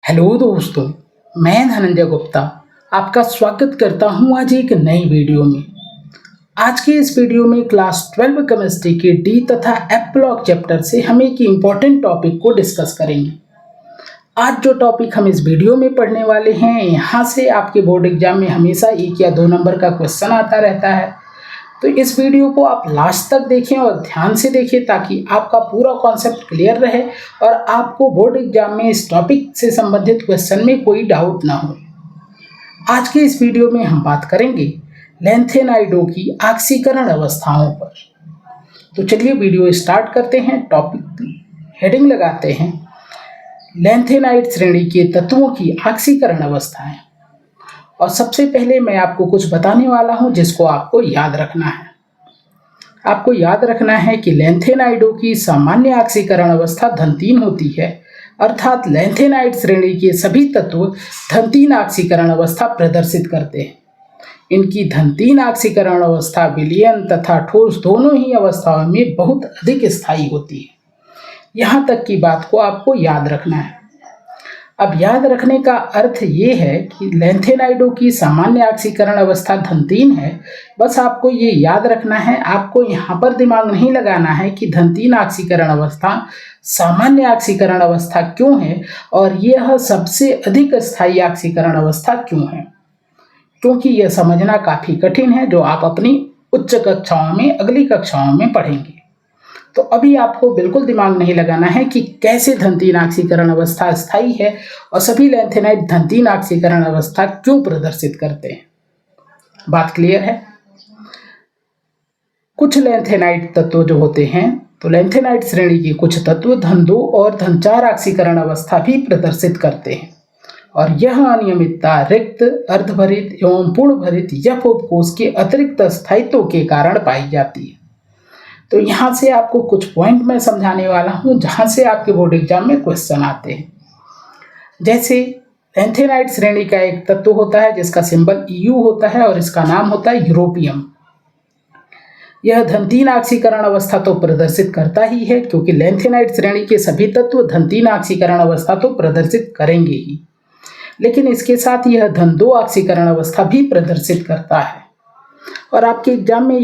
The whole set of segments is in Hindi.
हेलो दोस्तों, मैं धनंजय गुप्ता आपका स्वागत करता हूं आज एक नई वीडियो में। आज के इस वीडियो में क्लास 12 केमिस्ट्री के डी तथा एफ ब्लॉक चैप्टर से हम एक इम्पॉर्टेंट टॉपिक को डिस्कस करेंगे। आज जो टॉपिक हम इस वीडियो में पढ़ने वाले हैं, यहाँ से आपके बोर्ड एग्जाम में हमेशा 1 या 2 नंबर का क्वेश्चन आता रहता है। तो इस वीडियो को आप लास्ट तक देखें और ध्यान से देखें ताकि आपका पूरा कॉन्सेप्ट क्लियर रहे और आपको बोर्ड एग्जाम में इस टॉपिक से संबंधित क्वेश्चन में कोई डाउट ना हो। आज के इस वीडियो में हम बात करेंगे लैंथेनाइडों की ऑक्सीकरण अवस्थाओं पर। तो चलिए वीडियो स्टार्ट करते हैं। टॉपिक हेडिंग लगाते हैं लैंथेनाइड श्रेणी के तत्वों की ऑक्सीकरण अवस्थाएं। और सबसे पहले मैं आपको कुछ बताने वाला हूं जिसको आपको याद रखना है। आपको याद रखना है कि लैंथेनाइडों की सामान्य ऑक्सीकरण अवस्था धन 3 होती है, अर्थात लैंथेनाइड श्रेणी के सभी तत्व धन 3 ऑक्सीकरण अवस्था प्रदर्शित करते हैं। इनकी धन 3 ऑक्सीकरण अवस्था विलयन तथा ठोस दोनों ही अवस्थाओं में बहुत अधिक स्थायी होती है। यहाँ तक की बात को आपको याद रखना है। अब याद रखने का अर्थ ये है कि लैंथेनाइडों की सामान्य ऑक्सीकरण अवस्था धन 3 है। बस आपको ये याद रखना है, आपको यहाँ पर दिमाग नहीं लगाना है कि धन 3 ऑक्सीकरण अवस्था सामान्य ऑक्सीकरण अवस्था क्यों है और यह सबसे अधिक स्थायी ऑक्सीकरण अवस्था क्यों है, क्योंकि यह समझना काफ़ी कठिन है, जो आप अपनी उच्च कक्षाओं में अगली कक्षाओं में पढ़ेंगे। तो अभी आपको बिल्कुल दिमाग नहीं लगाना है कि कैसे धन 3 ऑक्सीकरण अवस्था स्थायी है और सभी लैंथेनाइड धन 3 ऑक्सीकरण अवस्था क्यों प्रदर्शित करते हैं। बात क्लियर है? कुछ लैंथेनाइड तत्व जो होते हैं, तो लैंथेनाइड श्रेणी के कुछ तत्व धन 2 और धन 4 ऑक्सीकरण अवस्था भी प्रदर्शित करते हैं और यह अनियमितता रिक्त, अर्धभरित एवं पूर्ण भरित एफ उपकोष के अतिरिक्त स्थायित्व के कारण पाई जाती है। तो यहाँ से आपको कुछ पॉइंट मैं समझाने वाला हूँ जहाँ से आपके बोर्ड एग्जाम में क्वेश्चन आते हैं। जैसे लैंथेनाइड श्रेणी का एक तत्व होता है जिसका सिंबल EU होता है और इसका नाम होता है यूरोपियम। यह धन 3 ऑक्सीकरण अवस्था तो प्रदर्शित करता ही है, क्योंकि लैंथेनाइड श्रेणी के सभी तत्व धन 3 ऑक्सीकरण अवस्था तो प्रदर्शित करेंगे ही, लेकिन इसके साथ यह धन 2 ऑक्सीकरण अवस्था भी प्रदर्शित करता है। और आपके एग्जाम में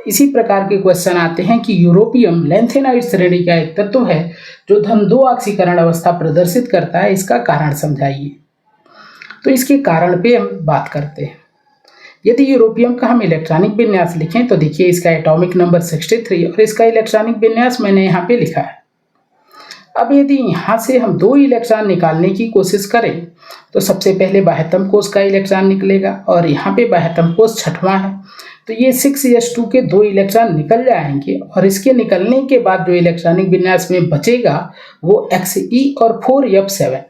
इसी प्रकार के क्वेश्चन आते हैं कि यूरोपियम लैंथेनाइड श्रेणी का एक तत्व है जो धन 2 ऑक्सीकरण अवस्था प्रदर्शित करता है, इसका कारण समझाइए। तो इसके कारण पे हम बात करते हैं। यदि यूरोपियम का हम इलेक्ट्रॉनिक विन्यास लिखें तो देखिए इसका एटॉमिक नंबर 63 और इसका इलेक्ट्रॉनिक विन्यास मैंने यहाँ पे लिखा है। अब यदि यहाँ से हम 2 इलेक्ट्रॉन निकालने की कोशिश करें तो सबसे पहले बाह्यतम कोष का इलेक्ट्रॉन निकलेगा और यहाँ पे बाह्यतम कोष 6वां है, तो ये 6s2 के 2 इलेक्ट्रॉन निकल जाएंगे और इसके निकलने के बाद जो इलेक्ट्रॉनिक विन्यास में बचेगा वो Xe और 4f7।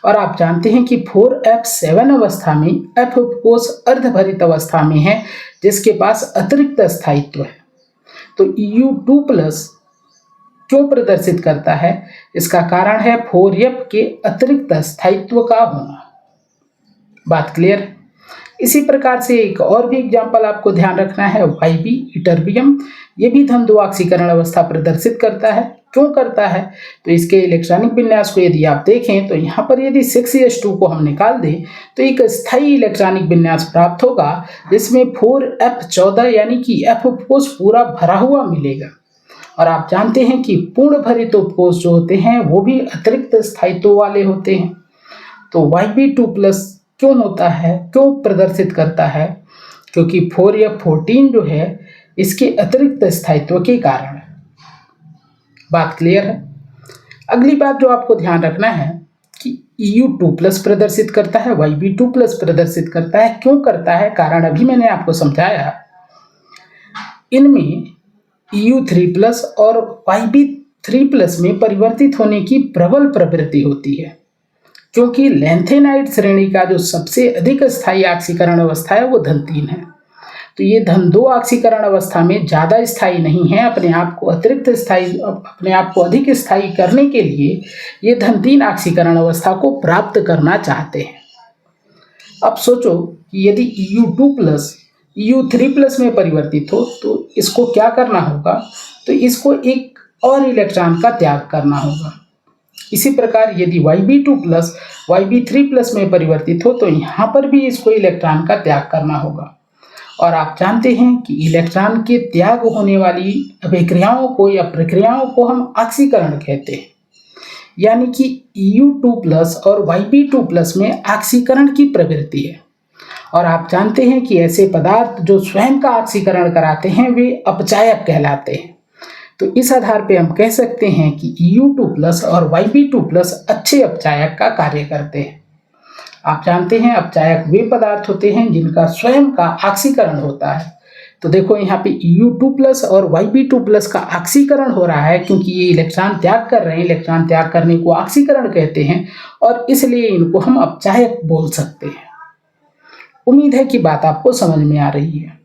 और आप जानते हैं कि 4f7 अवस्था में f उपकोष अर्धभरित अवस्था में है जिसके पास अतिरिक्त स्थायित्व है। तो Eu2+ क्यों प्रदर्शित करता है? इसका कारण है 4f के अतिरिक्त स्थायित्व का होना। बात क्लियर? इसी प्रकार से एक और भी एग्जाम्पल आपको ध्यान रखना है, YB इटर्बियम। ये भी धन 2 ऑक्सीकरण अवस्था प्रदर्शित करता है। क्यों करता है? तो इसके इलेक्ट्रॉनिक विन्यास को यदि आप देखें तो यहाँ पर यदि 6s2 को हम निकाल दें तो एक स्थायी इलेक्ट्रॉनिक विन्यास प्राप्त होगा जिसमें 4f14 यानी कि f उपकोष पूरा भरा हुआ मिलेगा। और आप जानते हैं कि पूर्ण भरित उपकोष जो होते हैं वो भी अतिरिक्त स्थायित्व वाले होते हैं। तो YB2+ क्यों होता है, क्यों प्रदर्शित करता है? क्योंकि 4f14 जो है इसके अतिरिक्त स्थायित्व के कारण है। बात क्लियर है? अगली बात जो आपको ध्यान रखना है कि Eu2+ प्रदर्शित करता है, YB2+ प्रदर्शित करता है। क्यों करता है? कारण अभी मैंने आपको समझाया। इनमें Eu3+ और YB3+ में परिवर्तित होने की प्रबल प्रवृत्ति होती है, क्योंकि लैंथेनाइड श्रेणी का जो सबसे अधिक स्थायी ऑक्सीकरण अवस्था है वो धन 3 है। तो ये धन 2 ऑक्सीकरण अवस्था में ज़्यादा स्थायी नहीं है। अपने आप को अधिक स्थायी करने के लिए ये धन 3 ऑक्सीकरण अवस्था को प्राप्त करना चाहते हैं। अब सोचो कि यदि Eu2+ Eu3+ में परिवर्तित हो तो इसको क्या करना होगा? तो इसको एक और इलेक्ट्रॉन का त्याग करना होगा। इसी प्रकार यदि Yb2 प्लस Yb3 प्लस में परिवर्तित हो तो यहाँ पर भी इसको इलेक्ट्रॉन का त्याग करना होगा। और आप जानते हैं कि इलेक्ट्रॉन के त्याग होने वाली अभिक्रियाओं को या प्रक्रियाओं को हम ऑक्सीकरण कहते हैं, यानी कि Eu2 प्लस और Yb2 प्लस में ऑक्सीकरण की प्रवृत्ति है। और आप जानते हैं कि ऐसे पदार्थ जो स्वयं का ऑक्सीकरण कराते हैं वे अपचायक कहलाते हैं। तो इस आधार पे हम कह सकते हैं कि Eu2 प्लस और Yb2 प्लस अच्छे अपचायक का कार्य करते हैं। आप जानते हैं अपचायक वे पदार्थ होते हैं जिनका स्वयं का ऑक्सीकरण होता है। तो देखो यहाँ पे Eu2 प्लस और Yb2 प्लस का ऑक्सीकरण हो रहा है क्योंकि ये इलेक्ट्रॉन त्याग कर रहे हैं। इलेक्ट्रॉन त्याग करने को ऑक्सीकरण कहते हैं और इसलिए इनको हम अपचायक बोल सकते हैं। उम्मीद है कि बात आपको समझ में आ रही है।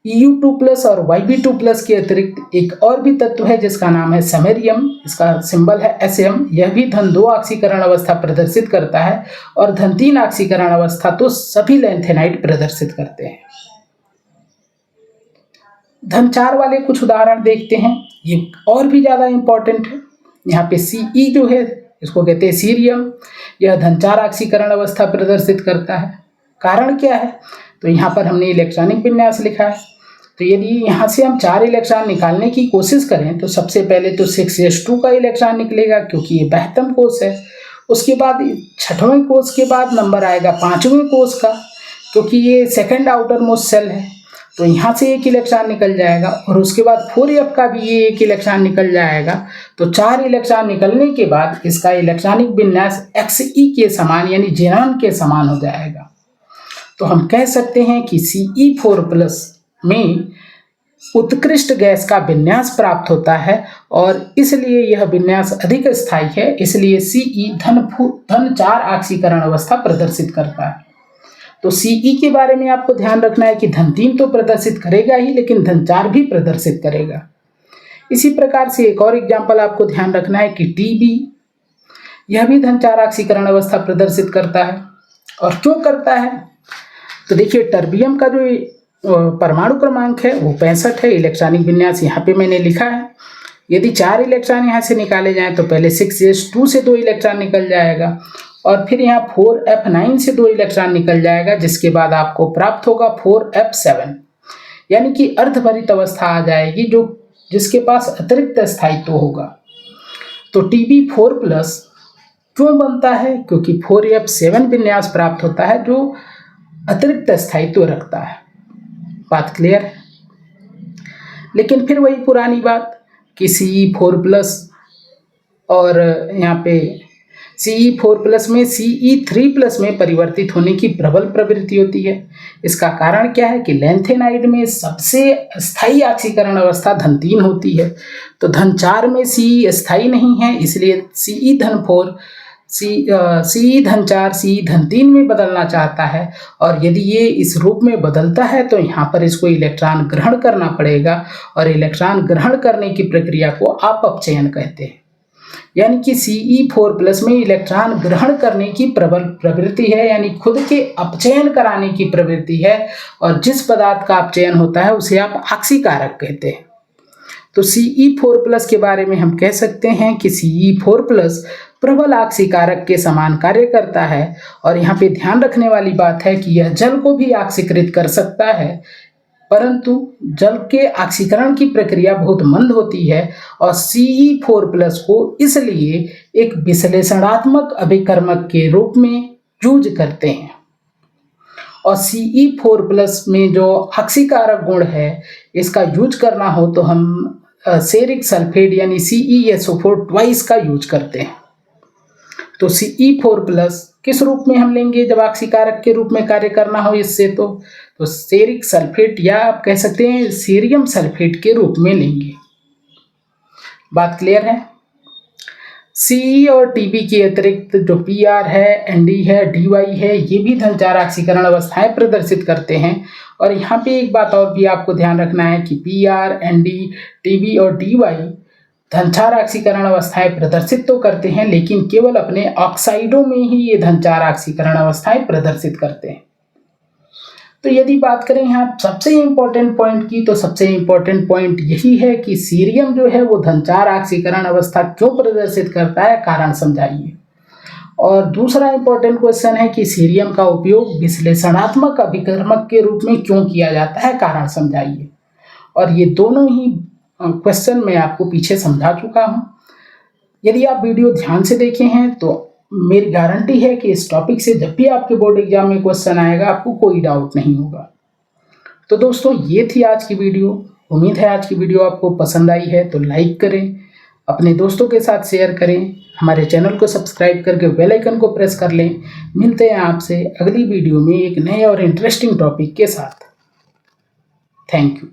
Eu2 प्लस और Yb2 प्लस के अतिरिक्त एक और भी तत्व है जिसका नाम है समैरियम, इसका सिंबल है Sm। यह भी धन 2 ऑक्सीकरण अवस्था प्रदर्शित करता है और धन 3 ऑक्सीकरण अवस्था तो सभी लैंथेनाइड प्रदर्शित करते हैं। धन 4 वाले कुछ उदाहरण देखते हैं, ये और भी ज़्यादा इंपॉर्टेंट है। यहाँ पे Ce जो है इसको कहते हैं सीरियम, यह धन 4 ऑक्सीकरण अवस्था प्रदर्शित करता है। कारण क्या है? तो यहाँ पर हमने इलेक्ट्रॉनिक विन्यास लिखा है। तो यदि यहाँ से हम 4 इलेक्ट्रॉन निकालने की कोशिश करें तो सबसे पहले तो 6s2 का इलेक्ट्रॉन निकलेगा क्योंकि ये 72वां कोष है। उसके बाद 6वें कोष के बाद नंबर आएगा 5वें कोष का क्योंकि ये सेकंड आउटर मोस्ट सेल है, तो यहाँ से 1 इलेक्ट्रॉन निकल जाएगा और उसके बाद 4f का भी ये 1 इलेक्ट्रॉन निकल जाएगा। तो 4 इलेक्ट्रॉन निकलने के बाद इसका इलेक्ट्रॉनिक विन्यास Xe के समान यानी ज़ेनॉन के समान हो जाएगा। तो हम कह सकते हैं कि Ce4 प्लस में उत्कृष्ट गैस का विन्यास प्राप्त होता है और इसलिए यह विन्यास अधिक स्थायी है, इसलिए Ce धन 4 ऑक्सीकरण अवस्था प्रदर्शित करता है। तो Ce के बारे में आपको ध्यान रखना है कि धन 3 तो प्रदर्शित करेगा ही लेकिन धन 4 भी प्रदर्शित करेगा। इसी प्रकार से एक और एग्जाम्पल आपको ध्यान रखना है कि Tb, यह भी धन 4 ऑक्सीकरण अवस्था प्रदर्शित करता है। और क्यों करता है? तो देखिए टर्बियम का जो परमाणु क्रमांक है वो 65 है। इलेक्ट्रॉनिक विन्यास यहाँ पे मैंने लिखा है। यदि 4 इलेक्ट्रॉन यहाँ से निकाले जाएं तो पहले 6s2 से 2 इलेक्ट्रॉन निकल जाएगा और फिर यहाँ 4f9 से 2 इलेक्ट्रॉन निकल जाएगा, जिसके बाद आपको प्राप्त होगा 4f7, यानी कि अर्धभरित अवस्था आ जाएगी जिसके पास अतिरिक्त स्थायित्व होगा। तो Tb4 प्लस क्यों बनता है? क्योंकि 4f7 विन्यास प्राप्त होता है जो अतिरिक्त स्थायित्व रखता है। बात क्लियर है? लेकिन फिर वही पुरानी बात कि Ce4 प्लस और यहाँ पे Ce4 प्लस में Ce3 प्लस में परिवर्तित होने की प्रबल प्रवृत्ति होती है। इसका कारण क्या है कि लैंथेनाइड में सबसे स्थायी ऑक्सीकरण अवस्था धन 3 होती है, तो धन 4 में Ce स्थायी नहीं है, इसलिए Ce धन 4 Ce धन 4 Ce धन 3 में बदलना चाहता है और यदि ये इस रूप में बदलता है तो यहाँ पर इसको इलेक्ट्रॉन ग्रहण करना पड़ेगा और इलेक्ट्रॉन ग्रहण करने की प्रक्रिया को आप अपचयन कहते हैं। यानी कि Ce4 प्लस में इलेक्ट्रॉन ग्रहण करने की प्रबल प्रवृत्ति है, यानी खुद के अपचयन कराने की प्रवृत्ति है और जिस पदार्थ का अपचयन होता है उसे आप ऑक्सीकारक कहते हैं। तो Ce4 प्लस के बारे में हम कह सकते हैं कि Ce4 प्लस प्रबल ऑक्सीकारक के समान कार्य करता है और यहाँ पे ध्यान रखने वाली बात है कि यह जल को भी ऑक्सीकृत कर सकता है, परंतु जल के ऑक्सीकरण की प्रक्रिया बहुत मंद होती है और Ce4 प्लस को इसलिए एक विश्लेषणात्मक अभिकर्मक के रूप में यूज करते हैं। और Ce4 प्लस में जो ऑक्सीकारक गुण है इसका यूज करना हो तो हम सेरिक सल्फेट यानी CeSO4 ट्वाइस का यूज करते हैं। तो Ce4 प्लस किस रूप में हम लेंगे जब ऑक्सीकारक के रूप में कार्य करना हो इससे? तो सेरिक सल्फेट या आप कह सकते हैं सीरियम सल्फेट के रूप में लेंगे। बात क्लियर है? Ce और Tb के अतिरिक्त जो Pr है, Nd है, Dy है, ये भी धन 4 ऑक्सीकरण अवस्थाएं प्रदर्शित करते हैं। और यहाँ पे एक बात और भी आपको ध्यान रखना है कि Pr, Nd, Tb और Dy धन 4 ऑक्सीकरण अवस्थाएं प्रदर्शित तो करते हैं लेकिन केवल अपने ऑक्साइडों में ही ये धन 4 ऑक्सीकरण अवस्थाएं प्रदर्शित करते हैं। तो यदि बात करें यहाँ सबसे इम्पोर्टेंट पॉइंट की, तो सबसे इम्पोर्टेंट पॉइंट यही है कि सीरियम जो है वो धन 4 ऑक्सीकरण अवस्था क्यों प्रदर्शित करता है, कारण समझाइए। और दूसरा इम्पोर्टेंट क्वेश्चन है कि सीरियम का उपयोग विश्लेषणात्मक अभिकर्मक के रूप में क्यों किया जाता है, कारण समझाइए। और ये दोनों ही क्वेश्चन मैं आपको पीछे समझा चुका हूँ। यदि आप वीडियो ध्यान से देखे हैं तो मेरी गारंटी है कि इस टॉपिक से जब भी आपके बोर्ड एग्जाम में क्वेश्चन आएगा आपको कोई डाउट नहीं होगा। तो दोस्तों ये थी आज की वीडियो। उम्मीद है आज की वीडियो आपको पसंद आई है, तो लाइक करें, अपने दोस्तों के साथ शेयर करें, हमारे चैनल को सब्सक्राइब करके बेल आइकन को प्रेस कर लें। मिलते हैं आपसे अगली वीडियो में एक नए और इंटरेस्टिंग टॉपिक के साथ। Thank you.